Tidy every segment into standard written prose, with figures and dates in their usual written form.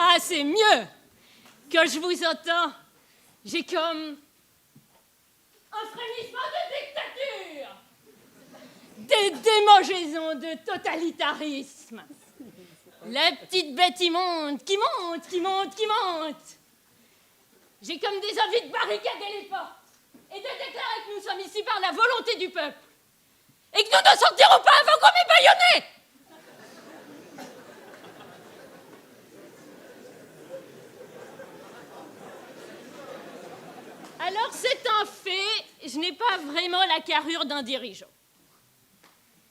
Ah, c'est mieux. Quand je vous entends, j'ai comme un frémissement de dictature, des démangeaisons de totalitarisme. La petite bête immonde qui monte, qui monte, qui monte. J'ai comme des envies de barricader les portes et de déclarer que nous sommes ici par la volonté du peuple et que nous ne sortirons pas avant qu'on m'ait bâillonné. Alors, c'est un fait, je n'ai pas vraiment la carrure d'un dirigeant.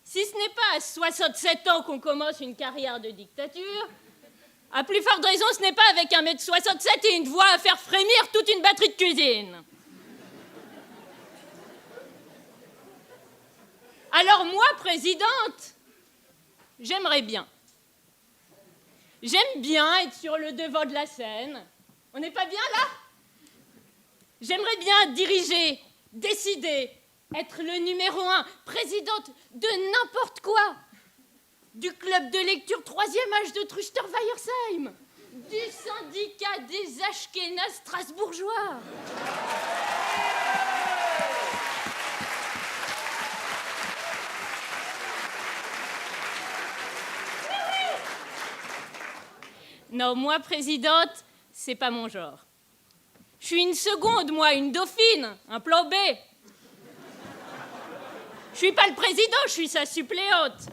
Si ce n'est pas à 67 ans qu'on commence une carrière de dictature, à plus forte raison, ce n'est pas avec 1m67 et une voix à faire frémir toute une batterie de cuisine. Alors moi, présidente, j'aimerais bien. J'aime bien être sur le devant de la scène. On n'est pas bien là ? J'aimerais bien diriger, décider, être le numéro 1, présidente de n'importe quoi. Du club de lecture 3e âge de Trüchter-Weiersheim, du syndicat des Ashkénazes strasbourgeois. Non, moi, présidente, c'est pas mon genre. Je suis une seconde, moi, une dauphine, un plan B. Je suis pas le président, je suis sa suppléante.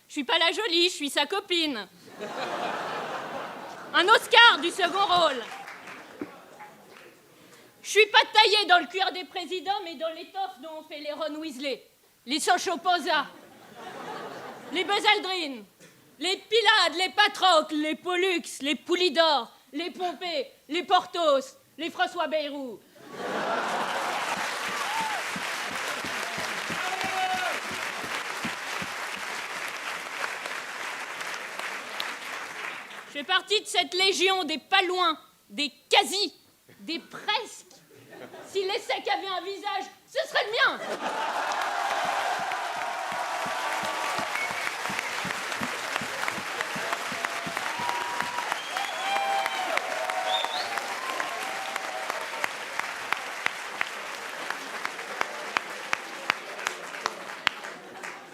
Je suis pas la jolie, je suis sa copine. Un Oscar du second rôle. Je suis pas taillée dans le cuir des présidents, mais dans l'étoffe dont on fait les Ron Weasley, les Sancho Panza, les Buzz Aldrin, les Pylades, les Patrocles, les Pollux, les Poulidor, les Pompée, les Porthos, les François Bayrou. Je fais partie de cette légion des pas loin, des quasi, des presque. Si les secs avaient un visage, ce serait le mien.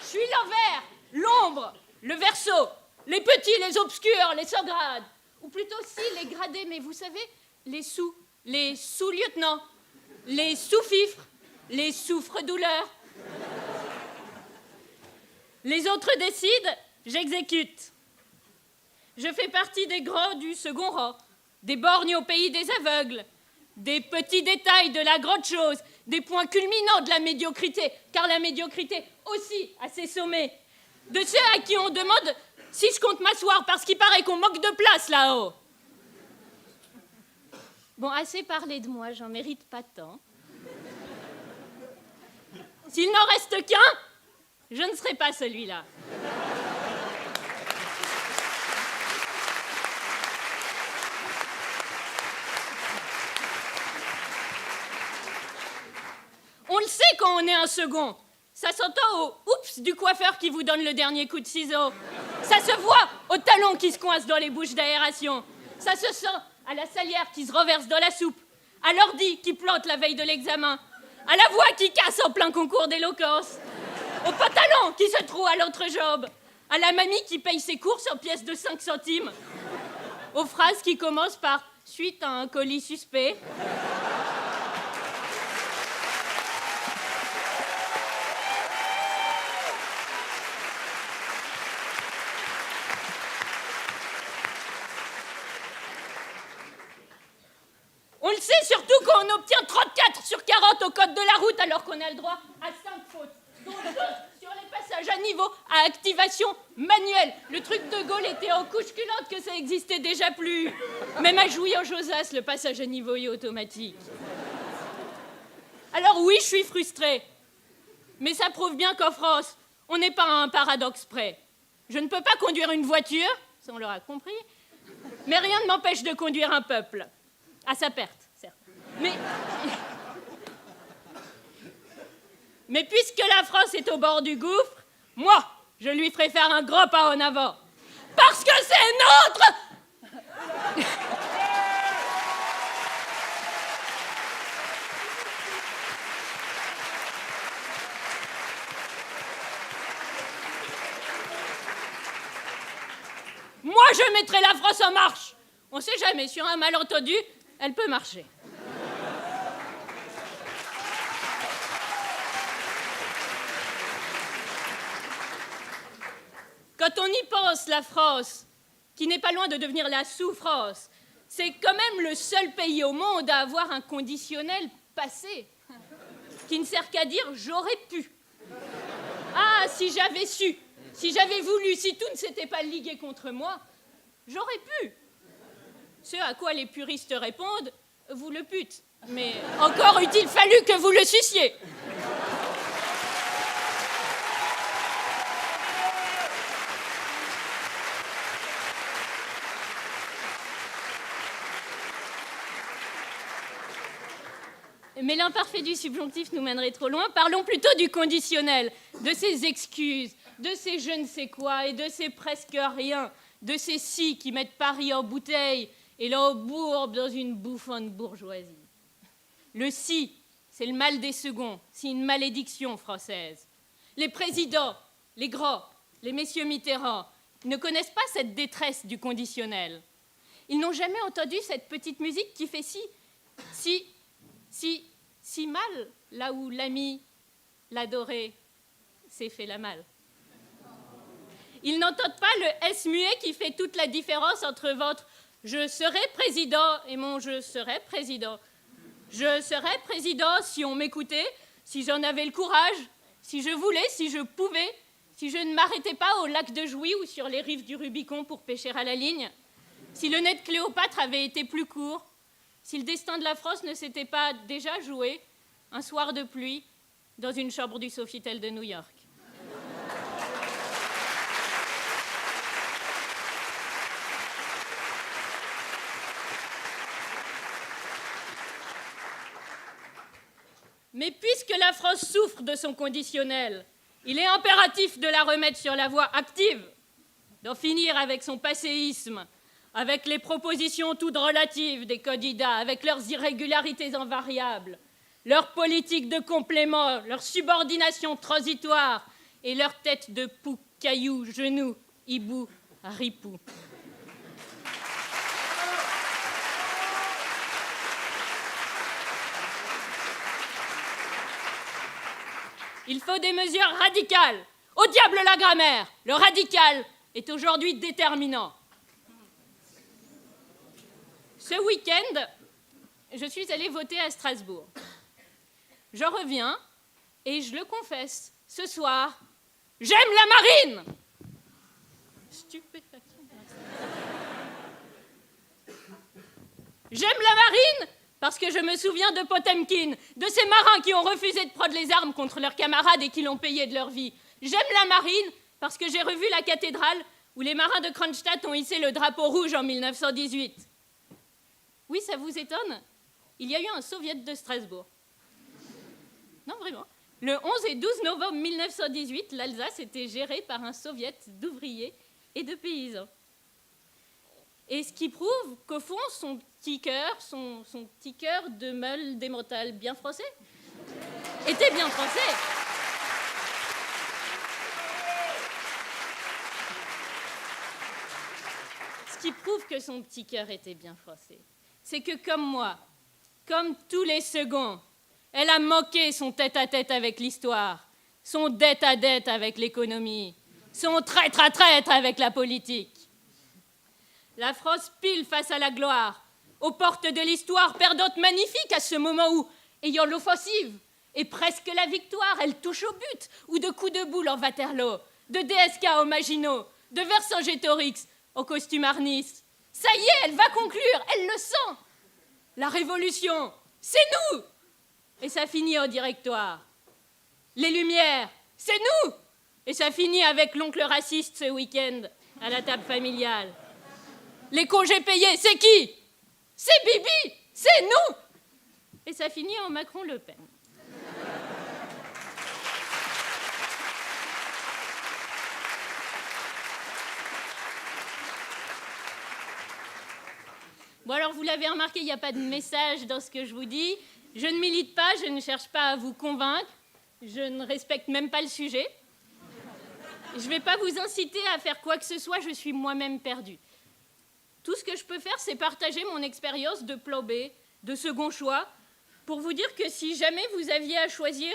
Je suis l'envers, l'ombre, le verso. Les petits, les obscurs, les sans-grades. Ou plutôt si, les gradés, mais vous savez, les sous-lieutenants, les sous-fifres, les souffres-douleurs. Les autres décident, j'exécute. Je fais partie des grands du second rang, des borgnes au pays des aveugles, des petits détails de la grande chose, des points culminants de la médiocrité, car la médiocrité aussi a ses sommets. De ceux à qui on demande si je compte m'asseoir parce qu'il paraît qu'on manque de place là-haut. Bon, assez parlé de moi, j'en mérite pas tant. S'il n'en reste qu'un, je ne serai pas celui-là. On le sait quand on est un second. Ça s'entend au « oups » du coiffeur qui vous donne le dernier coup de ciseau. Ça se voit au talon qui se coince dans les bouches d'aération. Ça se sent à la salière qui se renverse dans la soupe, à l'ordi qui plante la veille de l'examen, à la voix qui casse en plein concours d'éloquence, au pantalon qui se trouve à l'entrejambe, à la mamie qui paye ses courses en pièces de 5 centimes, aux phrases qui commencent par « suite à un colis suspect ». On le sait surtout quand on obtient 34 sur 40 au code de la route alors qu'on a le droit à 5 fautes, dont 2 sur les passages à niveau à activation manuelle. Le truc de Gaulle était en couche culotte que ça existait déjà plus. Même à Jouy en Josas, le passage à niveau est automatique. Alors oui, je suis frustrée. Mais ça prouve bien qu'en France, on n'est pas à un paradoxe près. Je ne peux pas conduire une voiture, ça on l'aura compris, mais rien ne m'empêche de conduire un peuple. À sa perte, certes. Mais puisque la France est au bord du gouffre, moi, je lui ferai faire un gros pas en avant. Parce que c'est notre mettrai la France en marche. On sait jamais, sur un malentendu, elle peut marcher. Quand on y pense, la France, qui n'est pas loin de devenir la souffrance, c'est quand même le seul pays au monde à avoir un conditionnel passé, qui ne sert qu'à dire « j'aurais pu ». Ah, si j'avais su, si j'avais voulu, si tout ne s'était pas ligué contre moi, j'aurais pu. Ce à quoi les puristes répondent « vous le pûtes ». Mais encore eût-il fallu que vous le suciez. Mais l'imparfait du subjonctif nous mènerait trop loin. Parlons plutôt du conditionnel, de ces excuses, de ces je ne sais quoi et de ces presque rien, de ces si qui mettent Paris en bouteille et l'embourbent dans une bouffante bourgeoisie. Le si, c'est le mal des seconds, c'est une malédiction française. Les présidents, les grands, les messieurs Mitterrand ne connaissent pas cette détresse du conditionnel. Ils n'ont jamais entendu cette petite musique qui fait si mal, là où l'ami, l'adoré, s'est fait la malle. Ils n'entendent pas le S muet qui fait toute la différence entre votre « je serai président » et mon « je serai président ». Je serais président si on m'écoutait, si j'en avais le courage, si je voulais, si je pouvais, si je ne m'arrêtais pas au lac de Jouy ou sur les rives du Rubicon pour pêcher à la ligne, si le nez de Cléopâtre avait été plus court, si le destin de la France ne s'était pas déjà joué un soir de pluie dans une chambre du Sofitel de New York. Mais puisque la France souffre de son conditionnel, il est impératif de la remettre sur la voie active, d'en finir avec son passéisme, avec les propositions toutes relatives des candidats, avec leurs irrégularités invariables, leur politique de complément, leur subordination transitoire et leur tête de pou, caillou, genou, hibou, ripou. Il faut des mesures radicales. Au diable la grammaire. Le radical est aujourd'hui déterminant. Ce week-end, je suis allée voter à Strasbourg. Je reviens et je le confesse, ce soir, j'aime la marine. Stupéfaction. J'aime la marine parce que je me souviens de Potemkin, de ces marins qui ont refusé de prendre les armes contre leurs camarades et qui l'ont payé de leur vie. J'aime la marine parce que j'ai revu la cathédrale où les marins de Kronstadt ont hissé le drapeau rouge en 1918. Oui, ça vous étonne? Il y a eu un soviet de Strasbourg. Non, vraiment. Le 11 et 12 novembre 1918, l'Alsace était gérée par un soviet d'ouvriers et de paysans. Et ce qui prouve qu'au fond, son petit cœur de meule démental bien français, était bien français. Ce qui prouve que son petit cœur était bien français, c'est que comme moi, comme tous les seconds, elle a manqué son tête-à-tête avec l'histoire, son dette-à-dette avec l'économie, son traître-à-traître avec la politique. La France pile face à la gloire, aux portes de l'histoire, perdante magnifique à ce moment où, ayant l'offensive et presque la victoire, elle touche au but, ou de coups de boule en Waterloo, de DSK au Maginot, de Vercingétorix au costume Arnis. Ça y est, elle va conclure, elle le sent. La révolution, c'est nous. Et ça finit au directoire. Les Lumières, c'est nous. Et ça finit avec l'oncle raciste ce week-end à la table familiale. Les congés payés, c'est qui? C'est Bibi, c'est nous. Et ça finit en Macron-Le Pen. Bon, alors, vous l'avez remarqué, il n'y a pas de message dans ce que je vous dis. Je ne milite pas, je ne cherche pas à vous convaincre. Je ne respecte même pas le sujet. Je ne vais pas vous inciter à faire quoi que ce soit, je suis moi-même perdue. Tout ce que je peux faire, c'est partager mon expérience de plan B, de second choix, pour vous dire que si jamais vous aviez à choisir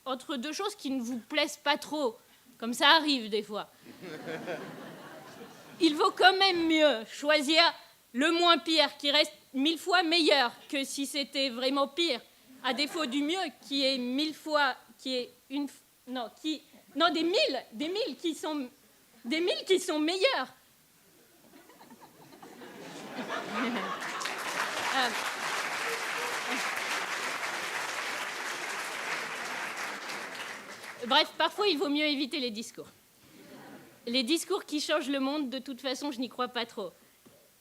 entre deux choses qui ne vous plaisent pas trop, comme ça arrive des fois, il vaut quand même mieux choisir le moins pire, qui reste 1000 fois meilleur que si c'était vraiment pire, à défaut du mieux, qui est 1000 fois, qui est une, non, qui, non, des mille qui sont meilleurs. Bref, parfois il vaut mieux éviter les discours. Les discours qui changent le monde, de toute façon, je n'y crois pas trop.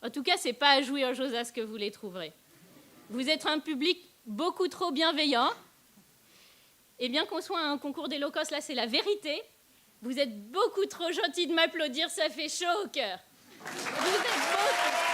En tout cas, c'est pas à jouer en Josas que vous les trouverez. Vous êtes un public beaucoup trop bienveillant. Et bien qu'on soit à un concours d'éloquence, là, c'est la vérité. Vous êtes beaucoup trop gentil de m'applaudir, ça fait chaud au cœur. Vous êtes beaucoup...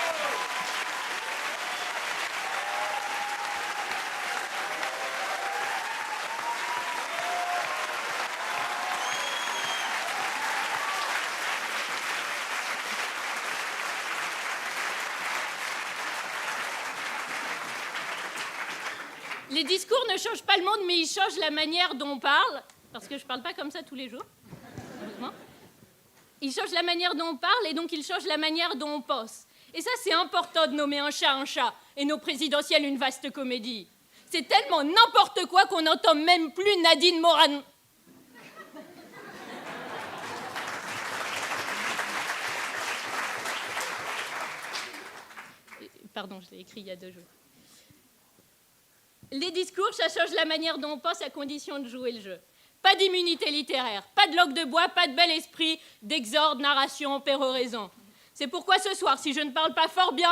Les discours ne changent pas le monde, mais ils changent la manière dont on parle, parce que je ne parle pas comme ça tous les jours, heureusement. Ils changent la manière dont on parle, et donc ils changent la manière dont on pense. Et ça, c'est important de nommer un chat, et nos présidentielles une vaste comédie. C'est tellement n'importe quoi qu'on n'entend même plus Nadine Morano. Pardon, je l'ai écrit il y a 2 jours. Les discours, ça change la manière dont on pense à condition de jouer le jeu. Pas d'immunité littéraire, pas de langue de bois, pas de bel esprit, d'exorde, narration, péroraison. C'est pourquoi ce soir, si je ne parle pas fort bien,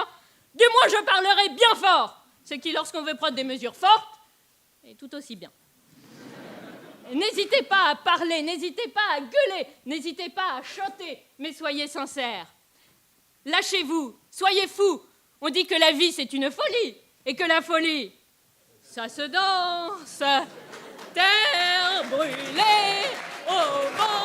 du moins je parlerai bien fort. Ce qui, lorsqu'on veut prendre des mesures fortes, est tout aussi bien. N'hésitez pas à parler, n'hésitez pas à gueuler, n'hésitez pas à chanter, mais soyez sincères. Lâchez-vous, soyez fous. On dit que la vie, c'est une folie, et que la folie... ça se danse, terre brûlée au vent.